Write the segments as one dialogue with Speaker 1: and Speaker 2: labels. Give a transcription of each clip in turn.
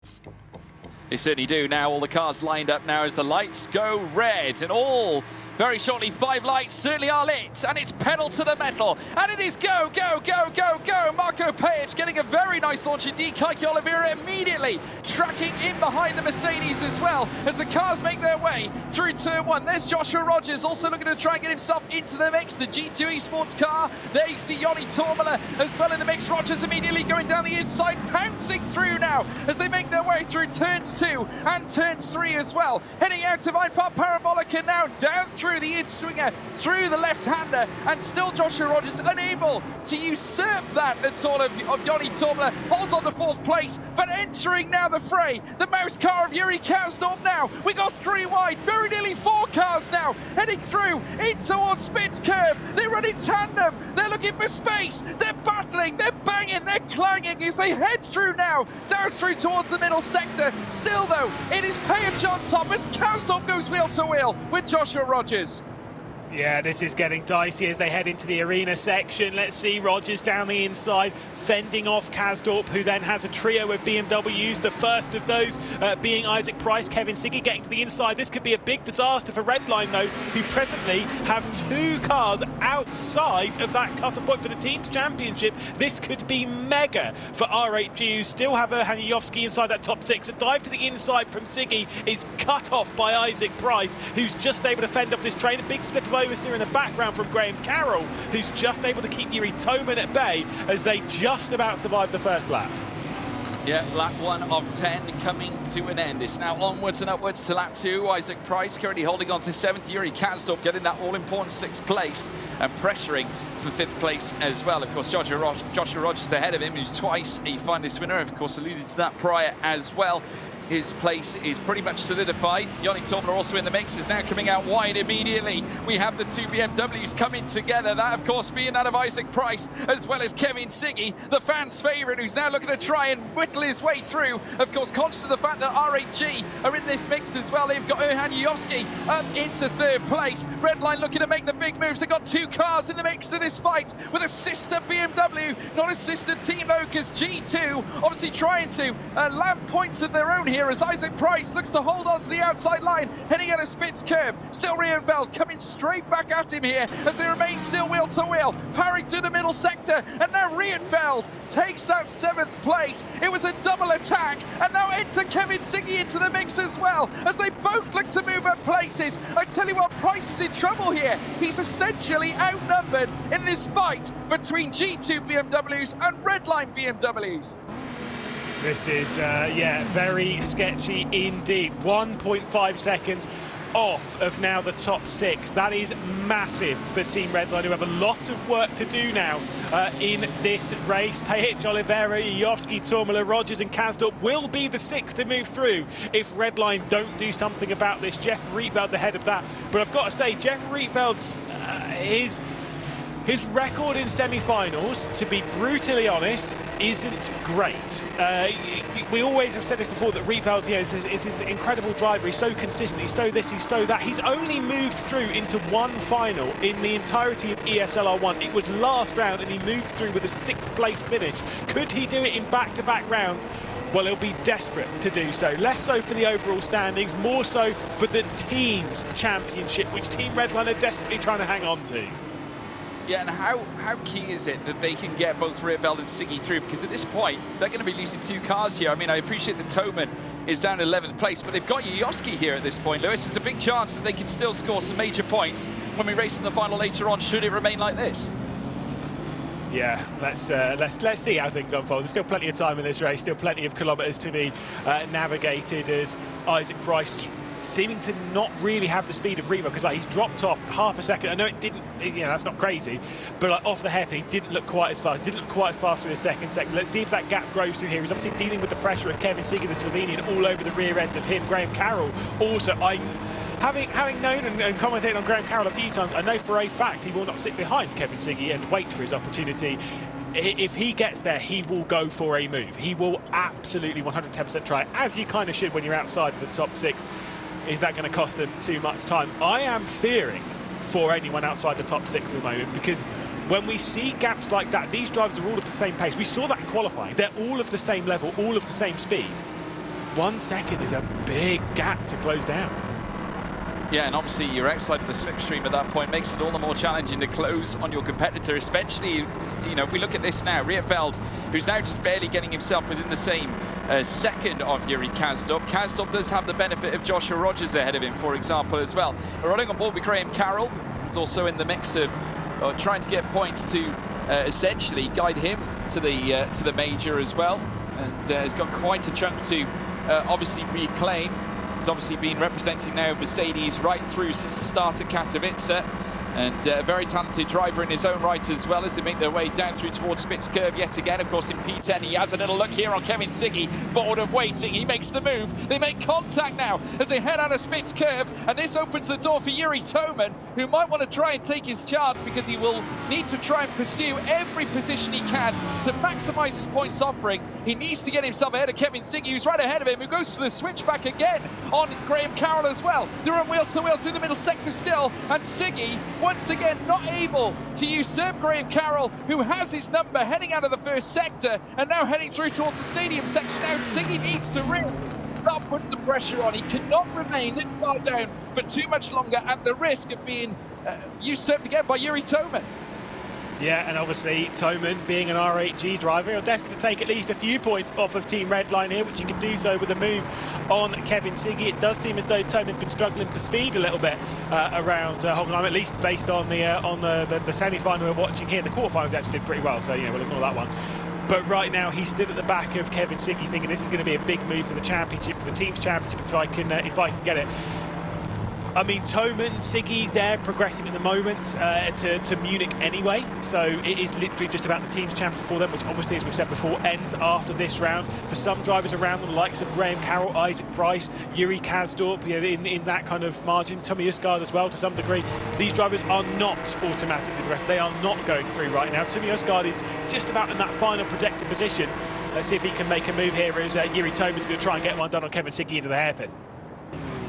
Speaker 1: laps.
Speaker 2: They certainly do. Now all the cars lined up now as the lights go red, and all very shortly 5 lights certainly are lit, and it's pedal to the metal, and it is go, go, go, go, go. Marco Page getting a very nice launch indeed. Keke Oliveira immediately tracking in behind the Mercedes as well as the cars make their way through turn 1. There's Joshua Rogers also looking to try and get himself into the mix. The G2 Esports car. There you see Joni Toomala as well in the mix. Rogers immediately going down the inside, pouncing through now as they make their way through turns 2 and turns 3 as well. Heading out of Einfahrt Parabolica now, down through the in-swinger, through the left-hander, and still Joshua Rogers unable to usurp that at all of Joni Toomala. Holds on to 4th place, but entering now the fray. The mouse car of Yuri Karsdorp now. We got 3 wide, very nearly 4 cars now, heading through in towards Spitz Curve. They run in tandem, they're looking for space, they're battling, they're banging, they're clanging as they head through now, down through towards the middle sector. Still though, it is Page on top as Karsdorp goes wheel to wheel with Joshua Rogers.
Speaker 1: Yeah, this is getting dicey as they head into the arena section. Let's see Rogers down the inside, fending off Karsdorp, who then has a trio of BMWs. The first of those being Isaac Price, Kevin Siggy getting to the inside. This could be a big disaster for Redline, though, who presently have 2 cars outside of that cut-off point for the team's championship. This could be mega for R8G, who still have Hanuyovsky inside that top 6. A dive to the inside from Siggy is cut off by Isaac Price, who's just able to fend off this train. A big slip of oversteer in the background from Graham Carroll, who's just able to keep Yuri Toman at bay as they just about survive the first lap.
Speaker 2: Yeah, lap 1 of 10 coming to an end. It's now onwards and upwards to lap 2. Isaac Price currently holding on to 7th. Yuri Karsdorp getting that all-important 6th place and pressuring for 5th place as well. Of course, Joshua Rogers ahead of him, who's twice a finalist winner. Of course, alluded to that prior as well. His place is pretty much solidified. Joni Toomala also in the mix, is now coming out wide immediately. We have the 2 BMWs coming together. That, of course, being that of Isaac Price, as well as Kevin Siggy, the fans' favourite, who's now looking to try and whittle his way through. Of course, conscious of the fact that R8G are in this mix as well. They've got Erhan Yovsky up into 3rd place. Redline looking to make the big moves. They've got 2 cars in the mix to this fight with a sister BMW, not a sister team though, because G2 obviously trying to land points of their own here as Isaac Price looks to hold on to the outside line, heading out of Spitz Curve. Still Rierenveld coming straight back at him here as they remain still wheel to wheel, powering through the middle sector, and now Rierenveld takes that 7th place. It was a double attack, and now enter Kevin Siggy into the mix as well as they both look to move up places. I tell you what, Price is in trouble here. He's essentially outnumbered in this fight between G2 BMWs and Redline BMWs.
Speaker 1: This is, yeah, very sketchy indeed. 1.5 seconds off of now the top 6. That is massive for Team Redline, who have a lot of work to do now in this race. Page, Oliveira, Yovsky, Toomala, Rogers and Karsdorp will be the 6 to move through if Redline don't do something about this. Jeff Rietveld ahead of that. But I've got to say, Jeff Rietveld's his record in semi-finals, to be brutally honest, isn't great. We always have said this before, that Rietveld, you know, is his incredible driver. He's so consistent, he's so this, he's so that. He's only moved through into 1 final in the entirety of ESLR1. It was last round and he moved through with a 6th place finish. Could he do it in back-to-back rounds? Well, he'll be desperate to do so. Less so for the overall standings, more so for the team's championship, which Team Redline are desperately trying to hang on to.
Speaker 2: Yeah, and how key is it that they can get both Rietveld and Siggy through? Because at this point, they're going to be losing 2 cars here. I mean, I appreciate that Toman is down in 11th place, but they've got Yovsky here at this point. Lewis, there's a big chance that they can still score some major points when we race in the final later on, should it remain like this.
Speaker 1: Yeah, let's see how things unfold. There's still plenty of time in this race, still plenty of kilometres to be navigated as Isaac Price seeming to not really have the speed of Rietveld, because he's dropped off half a second. I know it didn't, you know, that's not crazy, but off the hairpin, he didn't look quite as fast. Didn't look quite as fast through the 2nd sector. Let's see if that gap grows through here. He's obviously dealing with the pressure of Kevin Siggy, the Slovenian, all over the rear end of him. Graham Carroll also, having known and commentated on Graham Carroll a few times, I know for a fact he will not sit behind Kevin Siggy and wait for his opportunity. If he gets there, he will go for a move. He will absolutely 110% try, as you kind of should when you're outside of the top 6. Is that going to cost them too much time? I am fearing for anyone outside the top 6 at the moment, because when we see gaps like that, these drivers are all of the same pace. We saw that in qualifying. They're all of the same level, all of the same speed. 1 second is a big gap to close down.
Speaker 2: Yeah, and obviously you're outside of the slipstream at that point, makes it all the more challenging to close on your competitor, especially, you know, if we look at this now, Rietveld, who's now just barely getting himself within the same second of Yuri Kasdorp. Kasdorp does have the benefit of Joshua Rogers ahead of him, for example, as well. We're running on board with Graham Carroll. He's also in the mix of trying to get points to essentially guide him to the major as well, and has got quite a chunk to obviously reclaim. He's obviously been representing now Mercedes right through since the start at Katowice, and a very talented driver in his own right as well as they make their way down through towards Spitz Curve yet again. Of course, in P10, he has a little look here on Kevin Siggy, bored of waiting. He makes the move. They make contact now as they head out of Spitz Curve, and this opens the door for Yuri Toman, who might want to try and take his chance because he will need to try and pursue every position he can to maximise his points offering. He needs to get himself ahead of Kevin Siggy, who's right ahead of him, who goes to the switchback again on Graham Carroll as well. They're on wheel to wheel through the middle sector still, and Siggy once again not able to usurp Graham Carroll, who has his number heading out of the first sector and now heading through towards the stadium section. Now Siggy needs to really start putting the pressure on. He cannot remain this far down for too much longer at the risk of being usurped again by Yuri Toman.
Speaker 1: Yeah, and obviously Toman, being an R8G driver, are desperate to take at least a few points off of Team Redline here, which you can do so with a move on Kevin Siggy. It does seem as though Toman's been struggling for speed a little bit around Hockenheim, at least based on the semi-final we're watching here. The quarterfinals actually did pretty well, so we'll ignore that one. But right now he stood at the back of Kevin Siggy, thinking this is going to be a big move for the championship, for the team's championship, if I can get it. I mean, Toman, Siggy, they're progressing at the moment to Munich anyway, so it is literally just about the team's championship for them, which obviously, as we've said before, ends after this round. For some drivers around them, the likes of Graham Carroll, Isaac Price, Yuri Kasdorp, in that kind of margin, Tommy Uskard as well to some degree, these drivers are not automatically progressed. They are not going through right now. Tommy Uskard is just about in that final protected position. Let's see if he can make a move here as Yuri Toman's going to try and get one done on Kevin Siggy into the hairpin.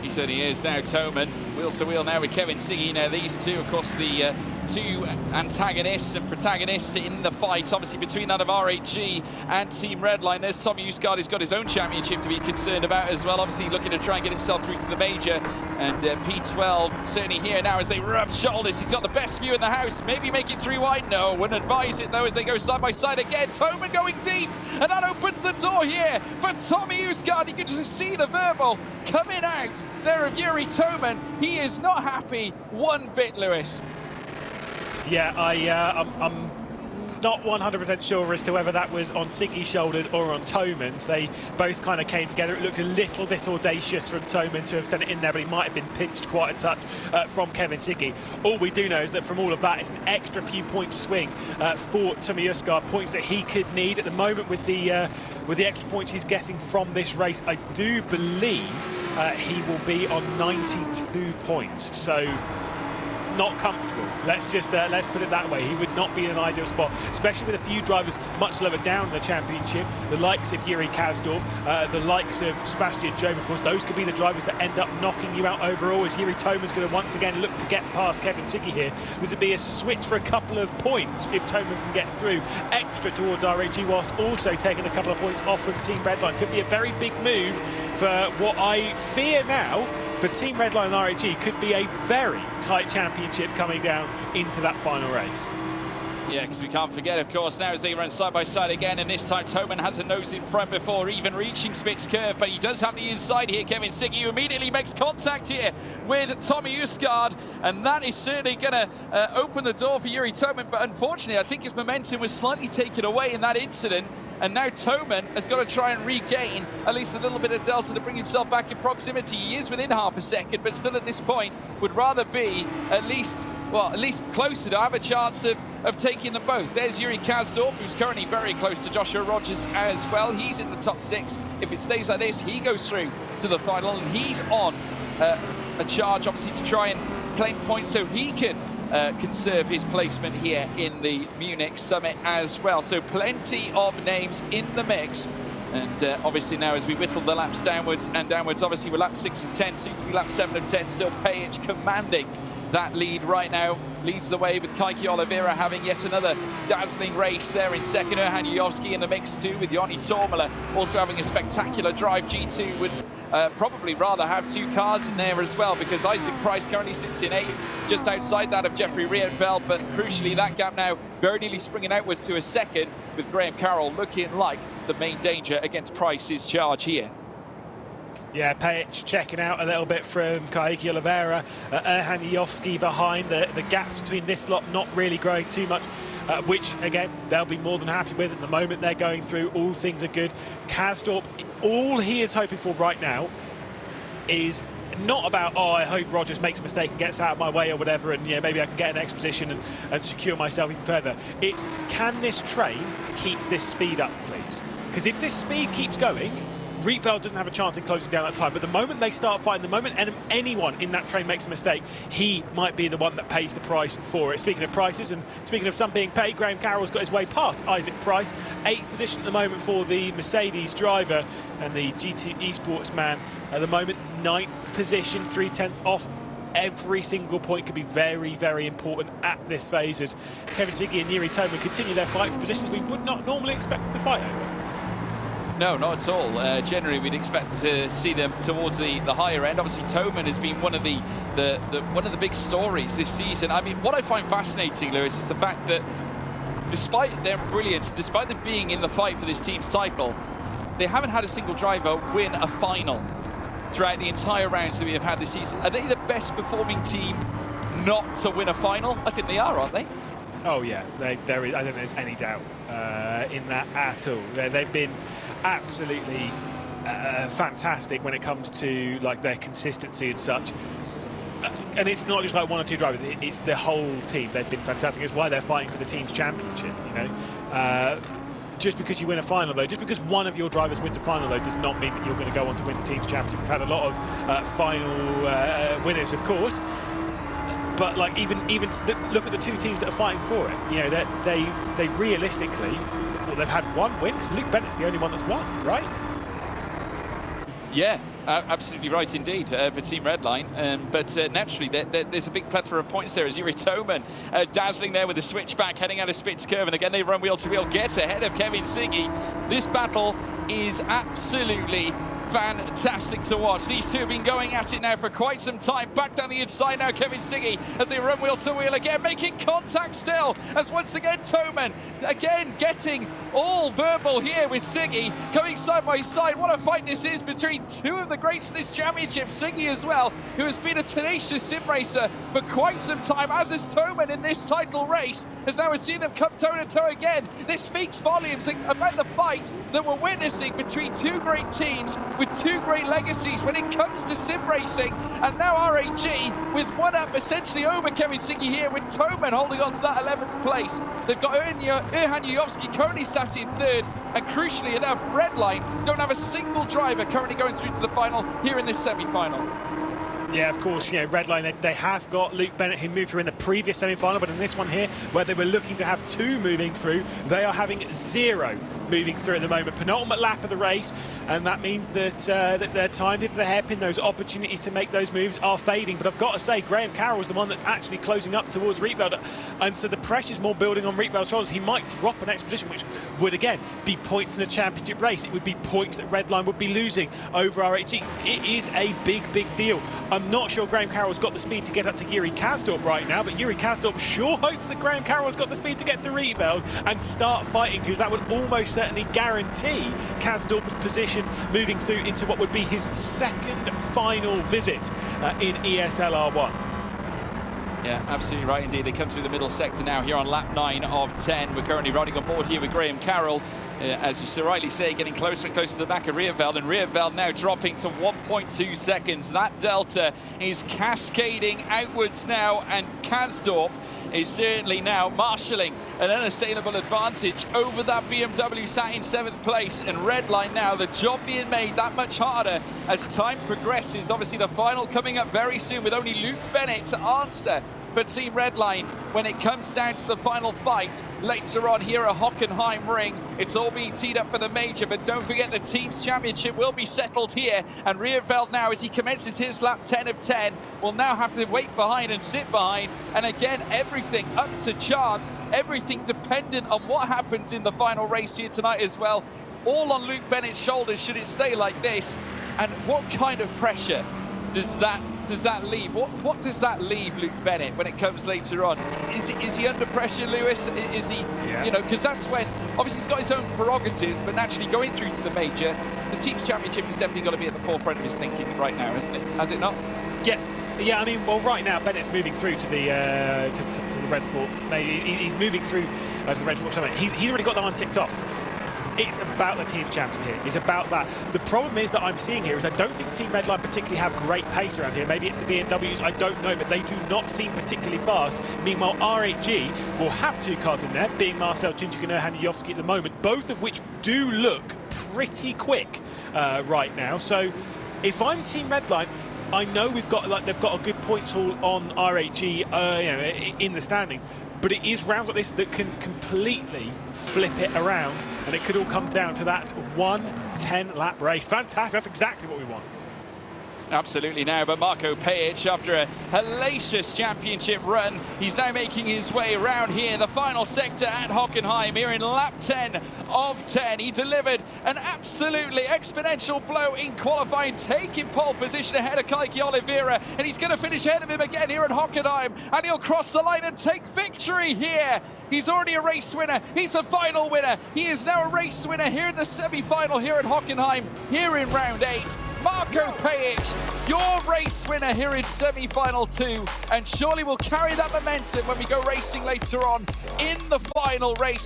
Speaker 2: He certainly is now. Toman, wheel to wheel now with Kevin Siggy. Now these two, of course, the two antagonists and protagonists in the fight, obviously between that of R8G and Team Redline. There's Tommy Uskard, who's got his own championship to be concerned about as well, obviously looking to try and get himself through to the major. And P12 certainly here now as they rub shoulders. He's got the best view in the house. Maybe make it through wide. No, wouldn't advise it though as they go side by side again. Toman going deep, and that opens the door here for Tommy Uskard. You can just see the verbal coming out there of Yuri Toman. He is not happy one bit, Lewis.
Speaker 1: Yeah, I'm not 100% sure as to whether that was on Siggy's shoulders or on Toman's. They both kind of came together. It looked a little bit audacious from Toman to have sent it in there, but he might have been pinched quite a touch from Kevin Siggy. All we do know is that from all of that, it's an extra few points swing for Tommy Uskard, points that he could need at the moment with the extra points he's getting from this race. I do believe he will be on 92 points, so not comfortable. Let's put it that way. He would not be in an ideal spot, especially with a few drivers much lower down in the championship, the likes of Yuri Kasdorp, the likes of Sebastian Job. Of course, those could be the drivers that end up knocking you out overall, as Yuri Toman's going to once again look to get past Kevin Siggy here. This would be a switch for a couple of points if Toman can get through extra towards R8G, whilst also taking a couple of points off of Team Redline. Could be a very big move for what I fear now for Team Redline and R8G could be a very tight championship coming down into that final race.
Speaker 2: Yeah, because we can't forget, of course, now as they run side by side again, and this time Toman has a nose in front before even reaching Spitz Curve, but he does have the inside here. Kevin Siggy, who immediately makes contact here with Tommy Uskard, and that is certainly going to open the door for Yuri Toman, but unfortunately I think his momentum was slightly taken away in that incident, and now Toman has got to try and regain at least a little bit of delta to bring himself back in proximity. He is within half a second, but still at this point would rather be at least closer to have a chance of taking them both. There's Yuri Kasdorp, who's currently very close to Joshua Rogers as well. He's in the top 6. If it stays like this, he goes through to the final, and he's on a charge, obviously, to try and claim points so he can conserve his placement here in the Munich Summit as well. So plenty of names in the mix. And obviously now as we whittle the laps downwards and downwards, obviously we're lap 6 of 10, soon to be lap 7 of 10, still Page commanding that lead right now. Leads the way with Kaiki Oliveira having yet another dazzling race there in second. Erhan Yujovski in the mix too, with Joni Tormala also having a spectacular drive. G2 would probably rather have 2 cars in there as well, because Isaac Price currently sits in 8th, just outside that of Jeffrey Rietveld, but crucially that gap now very nearly springing outwards to a second, with Graham Carroll looking like the main danger against Price's charge here.
Speaker 1: Yeah, Page checking out a little bit from Kaiki Oliveira. Erhan Yujovski behind. The gaps between this lot not really growing too much, which, again, they'll be more than happy with. At the moment they're going through, all things are good. Karsdorp, all he is hoping for right now is not about, oh, I hope Rogers makes a mistake and gets out of my way or whatever, and yeah, maybe I can get an X position and secure myself even further. It's, can this train keep this speed up, please? Because if this speed keeps going, Rietveld doesn't have a chance in closing down that time, but the moment they start fighting, the moment anyone in that train makes a mistake, he might be the one that pays the price for it. Speaking of prices and speaking of some being paid, Graham Carroll's got his way past Isaac Price. 8th position at the moment for the Mercedes driver, and the GT Esports man at the moment 9th position, 3/10 off. Every single point could be very, very important at this phase as Kevin Siggy and Yuri Toman continue their fight for positions we would not normally expect the fight over.
Speaker 2: No, not at all. Generally, we'd expect to see them towards the higher end. Obviously, Toman has been one of the one of the big stories this season. I mean, what I find fascinating, Lewis, is the fact that despite their brilliance, despite them being in the fight for this team's title, they haven't had a single driver win a final throughout the entire rounds that we have had this season. Are they the best performing team not to win a final? I think they are, aren't they?
Speaker 1: Oh yeah, I don't think there's any doubt in that at all. They've been absolutely fantastic when it comes to like their consistency and such. And it's not just like 1 or 2 drivers; it's the whole team. They've been fantastic. It's why they're fighting for the team's championship. You know, just because you win a final, though, just because one of your drivers wins a final, though, does not mean that you're going to go on to win the team's championship. We've had a lot of final winners, of course. But like even look at the 2 teams that are fighting for it. You know, they realistically, well, they've had 1 win because Luke Bennett's the only one that's won, right?
Speaker 2: Yeah, absolutely right indeed for Team Redline. But naturally, there's a big plethora of points there as Yuri Toman dazzling there with the switchback, heading out of Spitz Curve, and again they run wheel to wheel, gets ahead of Kevin Siggy. This battle is absolutely fantastic to watch. These 2 have been going at it now for quite some time. Back down the inside now, Kevin Siggy, as they run wheel to wheel again, making contact still, as once again Toman, again getting all verbal here with Siggy, coming side by side. What a fight this is between 2 of the greats of this championship. Siggy as well, who has been a tenacious sim racer for quite some time, as is Toman in this title race, as now we're seeing them come toe-to-toe again. This speaks volumes about the fight that we're witnessing between 2 great teams with 2 great legacies when it comes to sim racing. And now RAG with 1 up essentially over Kevin Siggy here, with Toman holding on to that 11th place. They've got Erhan Yujovski currently sat in 3rd, and crucially enough, Redline don't have a single driver currently going through to the final here in this semi-final.
Speaker 1: Yeah, of course, you know, Redline, they have got Luke Bennett, who moved through in the previous semi-final, but in this one here, where they were looking to have 2 moving through, they are having 0 moving through at the moment. Penultimate lap of the race, and that means that, that they're timed into the hairpin. Those opportunities to make those moves are fading, but I've got to say, Graham Carroll is the one that's actually closing up towards Rietveld, and so the pressure's more building on Rietveld's shoulders. He might drop an extra position, which would, again, be points in the championship race. It would be points that Redline would be losing over RAG. It is a big, big deal. I'm not sure Graham Carroll's got the speed to get up to Yuri Karsdorp right now, but Yuri Karsdorp sure hopes that Graham Carroll's got the speed to get to Rietveld and start fighting, because that would almost certainly guarantee Karsdorp's position moving through into what would be his 2nd final visit in ESL R1.
Speaker 2: Yeah, absolutely right indeed. They come through the middle sector now here on lap 9 of 10. We're currently riding on board here with Graham Carroll. As you so rightly say, getting closer and closer to the back of Rietveld, and Rietveld now dropping to 1.2 seconds. That delta is cascading outwards now, and Karsdorp is certainly now marshalling an unassailable advantage over that BMW sat in 7th place, and Redline now, the job being made that much harder as time progresses. Obviously the final coming up very soon with only Luke Bennett to answer for Team Redline when it comes down to the final fight later on here at Hockenheim Ring. It's all being teed up for the major, but don't forget the Teams Championship will be settled here, and Rierveld now, as he commences his lap 10 of 10, will now have to wait behind and sit behind, and again everything up to chance, everything dependent on what happens in the final race here tonight as well, all on Luke Bennett's shoulders should it stay like this. And what kind of pressure does that leave? What does that leave Luke Bennett when it comes later on? Is he under pressure, Lewis? Is he, you know, because that's when, obviously he's got his own prerogatives, but naturally going through to the major, the Teams Championship has definitely got to be at the forefront of his thinking right now, isn't it? Has it not?
Speaker 1: Yeah, I mean, well, right now Bennett's moving through to the Red Sport. He's moving through to the Red Sport Summit. He's already got that one ticked off. It's about the Teams Championship here. It's about that. The problem is that I'm seeing here is I don't think Team Redline particularly have great pace around here. Maybe it's the BMWs, I don't know, but they do not seem particularly fast. Meanwhile, RHG will have two cars in there, being Marcel Chinchuk and Erhan Yovsky at the moment, both of which do look pretty quick right now. So if I'm Team Redline, I know they've got a good points haul on RHG in the standings, but it is rounds like this that can completely flip it around, and it could all come down to that 1:10 lap race. Fantastic, that's exactly what we want.
Speaker 2: Absolutely now, but Marko Pejic, after a hellacious championship run, he's now making his way around here, the final sector at Hockenheim, here in lap 10 of 10. He delivered an absolutely exponential blow in qualifying, taking pole position ahead of Kaiki Oliveira, and he's going to finish ahead of him again here at Hockenheim, and he'll cross the line and take victory here. He's already a race winner, he's a final winner, he is now a race winner here in the semi-final here at Hockenheim, here in round 8. Marko Pejic, your race winner here in semi-final 2, and surely will carry that momentum when we go racing later on in the final race.